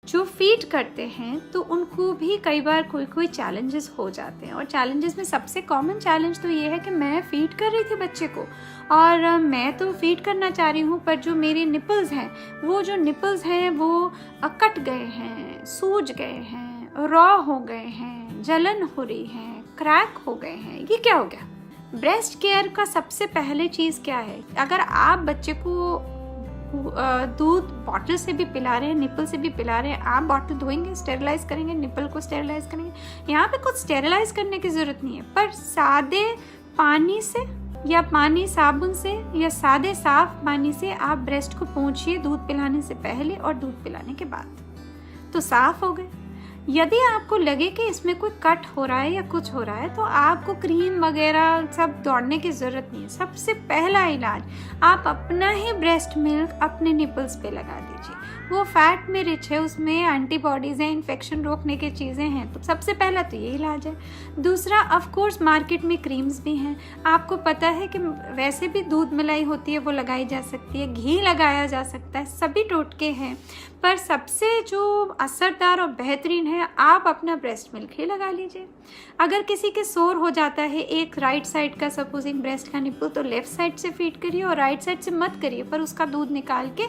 जो फीड करते हैं तो उनको भी कई बार कोई चैलेंजेस हो जाते हैं, और चैलेंजेस में सबसे कॉमन चैलेंज तो ये है कि मैं फ़ीड कर रही थी बच्चे को और मैं तो फीड करना चाह रही हूँ, पर जो मेरे निपल्स हैं वो कट गए हैं, सूज गए हैं, रॉ हो गए हैं, जलन हो रही है, क्रैक हो गए हैं। ये क्या हो गया? ब्रेस्ट केयर का सबसे पहले चीज़ क्या है? अगर आप बच्चे को दूध बॉटल से भी पिला रहे हैं, निपल से भी पिला रहे हैं, आप बॉटल धोएंगे, स्टेरिलाइज करेंगे, निपल को स्टेरिलाइज करेंगे। यहाँ पे कुछ स्टेरिलाइज करने की ज़रूरत नहीं है, पर सादे पानी से या पानी साबुन से या सादे साफ पानी से आप ब्रेस्ट को पोंछिए दूध पिलाने से पहले और दूध पिलाने के बाद, तो साफ हो गए। यदि आपको लगे कि इसमें कोई कट हो रहा है या कुछ हो रहा है, तो आपको क्रीम वगैरह सब दौड़ने की ज़रूरत नहीं है। सबसे पहला इलाज, आप अपना ही ब्रेस्ट मिल्क अपने निपल्स पे लगा दीजिए। वो फैट में रिच है, उसमें एंटीबॉडीज़ हैं, इन्फेक्शन रोकने की चीज़ें हैं, तो सबसे पहला तो ये इलाज है। दूसरा, ऑफ कोर्स मार्केट में क्रीम्स भी हैं, आपको पता है कि वैसे भी दूध मलाई होती है वो लगाई जा सकती है, घी लगाया जा सकता है, सभी टोटके हैं, पर सबसे जो असरदार और बेहतरीन है, आप अपना ब्रेस्ट मिल्क ही लगा लीजिए। अगर किसी के सोर हो जाता है एक राइट साइड का, सपोजिंग ब्रेस्ट का निपल, तो लेफ्ट साइड से फीड करिए और राइट साइड से मत करिए, पर उसका दूध निकाल के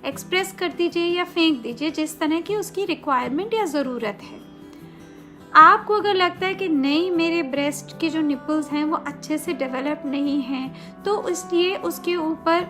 एक्सप्रेस कर दीजिए या फेंक दीजिए, जिस तरह की उसकी रिक्वायरमेंट या ज़रूरत है। आपको अगर लगता है कि नहीं, मेरे ब्रेस्ट के जो निपल्स हैं वो अच्छे से डेवलप नहीं हैं, तो इसलिए उसके ऊपर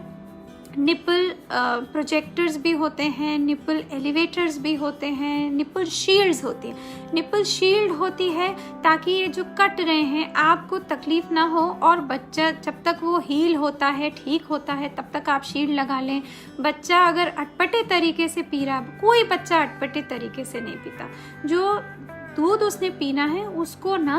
निपल प्रोजेक्टर्स भी होते हैं, निपल एलिवेटर्स भी होते हैं, निपल शील्ड्स होती है। निपल शील्ड होती है ताकि ये जो कट रहे हैं आपको तकलीफ ना हो, और बच्चा जब तक वो हील होता है, ठीक होता है, तब तक आप शील्ड लगा लें। बच्चा अगर अटपटे तरीके से पी रहा, कोई बच्चा अटपटे तरीके से नहीं पीता, जो दूध उसने पीना है उसको ना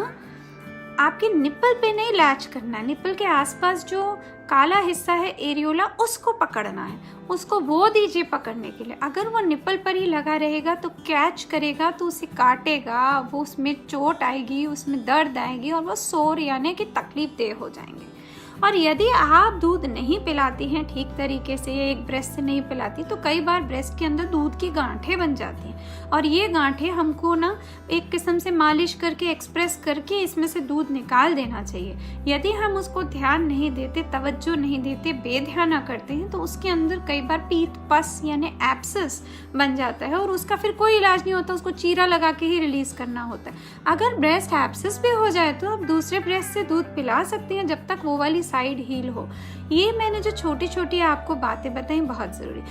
आपके निपल पे नहीं लैच करना है, निपल के आसपास जो काला हिस्सा है एरियोला, उसको पकड़ना है, उसको वो दीजिए पकड़ने के लिए। अगर वो निपल पर ही लगा रहेगा तो कैच करेगा, तो उसे काटेगा, वो उसमें चोट आएगी, उसमें दर्द आएगी और वो सोर यानी कि तकलीफ देह हो जाएंगे। और यदि आप दूध नहीं पिलाती हैं ठीक तरीके से, एक ब्रेस्ट से नहीं पिलाती, तो कई बार ब्रेस्ट के अंदर दूध की गांठें बन जाती हैं, और ये गांठें हमको ना एक किस्म से मालिश करके, एक्सप्रेस करके इसमें से दूध निकाल देना चाहिए। यदि हम उसको ध्यान नहीं देते, तवज्जो नहीं देते, बेध्याना करते हैं, तो उसके अंदर कई बार पीत पस यानी एब्सेस बन जाता है, और उसका फिर कोई इलाज नहीं होता, उसको चीरा लगा के ही रिलीज करना होता है। अगर ब्रेस्ट एब्सेस भी हो जाए तो आप दूसरे ब्रेस्ट से दूध पिला सकते हैं जब तक वो वाली साइड हील हो। ये मैंने जो छोटी छोटी आपको बातें बताई बहुत ज़रूरी।